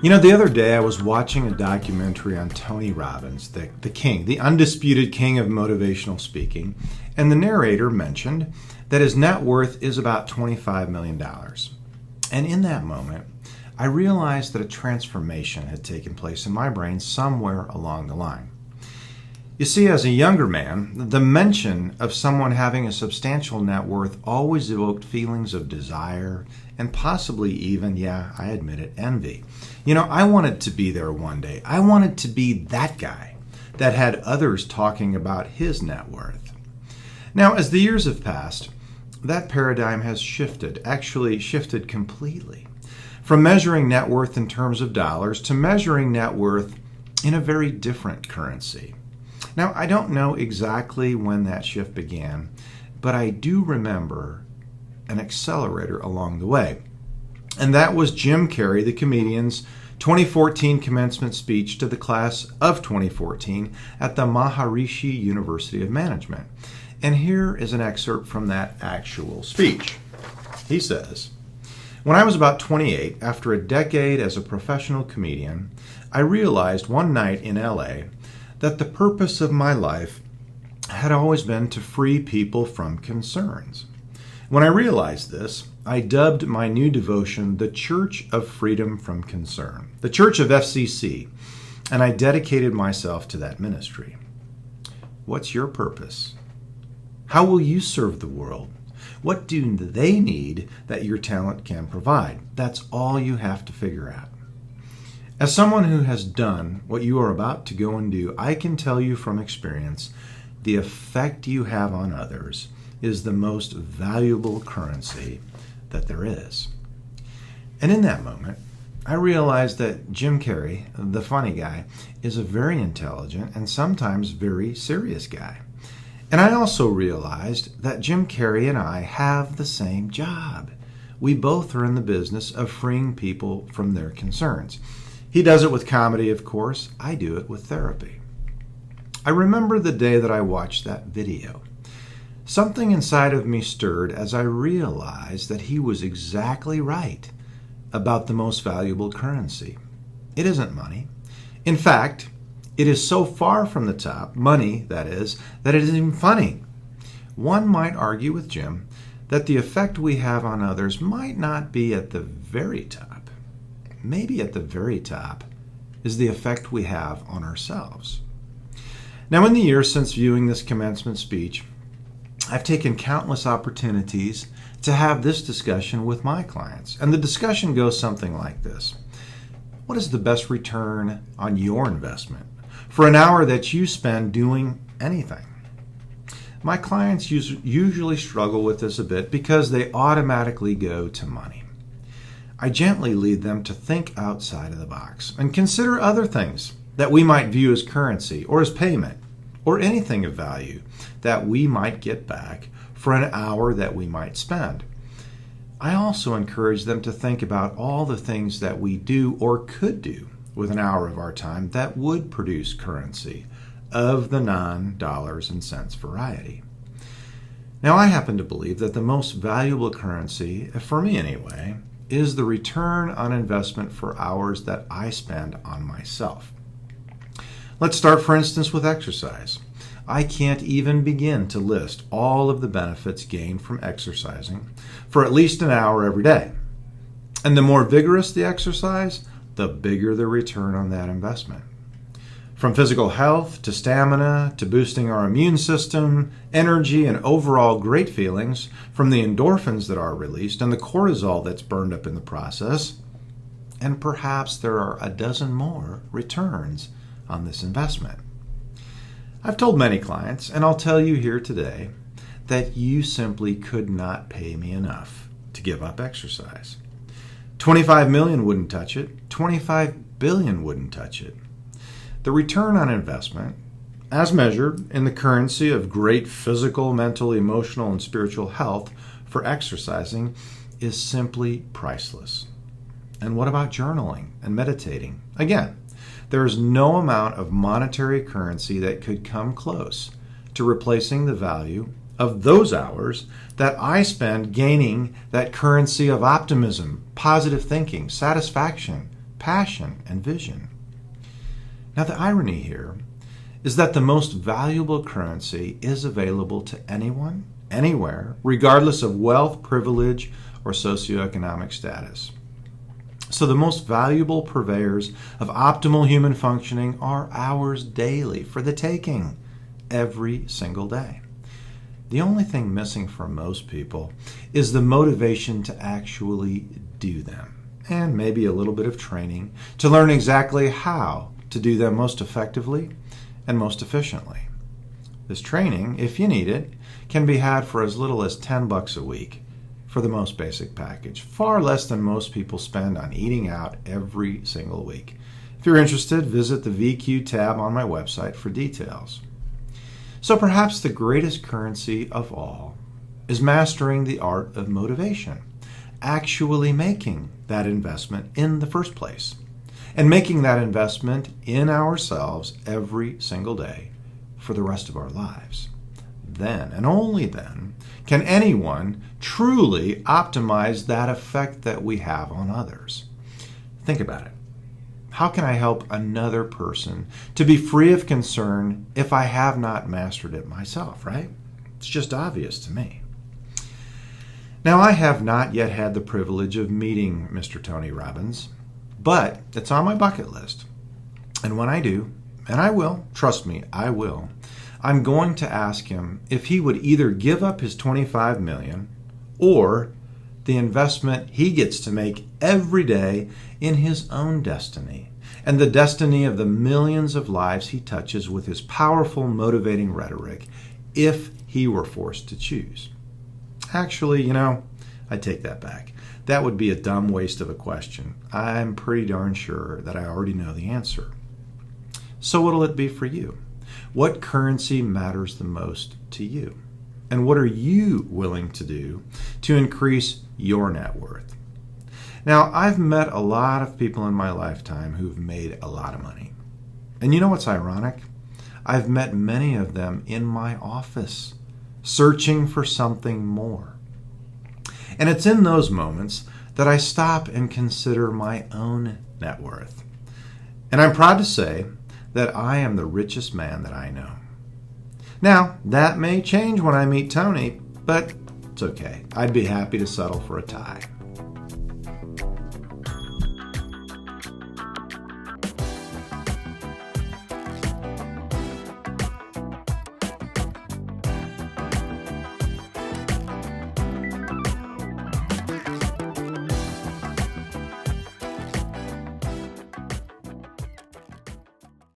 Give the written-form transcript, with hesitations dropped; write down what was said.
The other day I was watching a documentary on Tony Robbins, the king, the undisputed king of motivational speaking, and the narrator mentioned that his net worth is about $25 million. And in that moment, I realized that a transformation had taken place in my brain somewhere along the line. You see, as a younger man, the mention of someone having a substantial net worth always evoked feelings of desire and possibly even, I admit it, envy. I wanted to be there one day. I wanted to be that guy that had others talking about his net worth. Now, as the years have passed, that paradigm has shifted, actually shifted completely, from measuring net worth in terms of dollars to measuring net worth in a very different currency. Now, I don't know exactly when that shift began, but I do remember an accelerator along the way. And that was Jim Carrey, the comedian's 2014 commencement speech to the class of 2014 at the Maharishi University of Management. And here is an excerpt from that actual speech. He says, "When I was about 28, after a decade as a professional comedian, I realized one night in LA that the purpose of my life had always been to free people from concerns. When I realized this, I dubbed my new devotion the Church of Freedom from Concern, the Church of FCC, and I dedicated myself to that ministry." What's your purpose? How will you serve the world? What do they need that your talent can provide? That's all you have to figure out. As someone who has done what you are about to go and do, I can tell you from experience, the effect you have on others is the most valuable currency that there is. And in that moment, I realized that Jim Carrey, the funny guy, is a very intelligent and sometimes very serious guy. And I also realized that Jim Carrey and I have the same job. We both are in the business of freeing people from their concerns. He does it with comedy, of course. I do it with therapy. I remember the day that I watched that video. Something inside of me stirred as I realized that he was exactly right about the most valuable currency. It isn't money. In fact, it is so far from the top, money that is, that it isn't even funny. One might argue with Jim that the effect we have on others might not be at the very top. Maybe at the very top is the effect we have on ourselves. Now, in the years since viewing this commencement speech, I've taken countless opportunities to have this discussion with my clients. And the discussion goes something like this. What is the best return on your investment for an hour that you spend doing anything? My clients usually struggle with this a bit because they automatically go to money. I gently lead them to think outside of the box and consider other things that we might view as currency or as payment or anything of value that we might get back for an hour that we might spend. I also encourage them to think about all the things that we do or could do with an hour of our time that would produce currency of the non-dollars and cents variety. Now, I happen to believe that the most valuable currency, for me anyway, is the return on investment for hours that I spend on myself. Let's start, for instance, with exercise. I can't even begin to list all of the benefits gained from exercising for at least an hour every day. And the more vigorous the exercise, the bigger the return on that investment. From physical health to stamina to boosting our immune system, energy, and overall great feelings from the endorphins that are released and the cortisol that's burned up in the process. And perhaps there are a dozen more returns on this investment. I've told many clients, and I'll tell you here today, that you simply could not pay me enough to give up exercise. 25 million wouldn't touch it. 25 billion wouldn't touch it. The return on investment, as measured in the currency of great physical, mental, emotional, and spiritual health for exercising, is simply priceless. And what about journaling and meditating? Again, there is no amount of monetary currency that could come close to replacing the value of those hours that I spend gaining that currency of optimism, positive thinking, satisfaction, passion, and vision. Now, the irony here is that the most valuable currency is available to anyone, anywhere, regardless of wealth, privilege, or socioeconomic status. So the most valuable purveyors of optimal human functioning are ours daily for the taking every single day. The only thing missing for most people is the motivation to actually do them, and maybe a little bit of training to learn exactly how to do them most effectively and most efficiently. This training, if you need it, can be had for as little as $10 a week for the most basic package, far less than most people spend on eating out every single week. If you're interested, visit the VQ tab on my website for details. So perhaps the greatest currency of all is mastering the art of motivation, actually making that investment in the first place, and making that investment in ourselves every single day for the rest of our lives. Then, and only then, can anyone truly optimize that effect that we have on others. Think about it. How can I help another person to be free of concern if I have not mastered it myself, right? It's just obvious to me. Now, I have not yet had the privilege of meeting Mr. Tony Robbins, but it's on my bucket list. And when I do, and I will, trust me, I will, I'm going to ask him if he would either give up his $25 million or the investment he gets to make every day in his own destiny and the destiny of the millions of lives he touches with his powerful, motivating rhetoric if he were forced to choose. Actually, I take that back. That would be a dumb waste of a question. I'm pretty darn sure that I already know the answer. So what'll it be for you? What currency matters the most to you? And what are you willing to do to increase your net worth? Now, I've met a lot of people in my lifetime who've made a lot of money. And you know what's ironic? I've met many of them in my office, searching for something more. And it's in those moments that I stop and consider my own net worth. And I'm proud to say that I am the richest man that I know. Now, that may change when I meet Tony, but it's okay. I'd be happy to settle for a tie.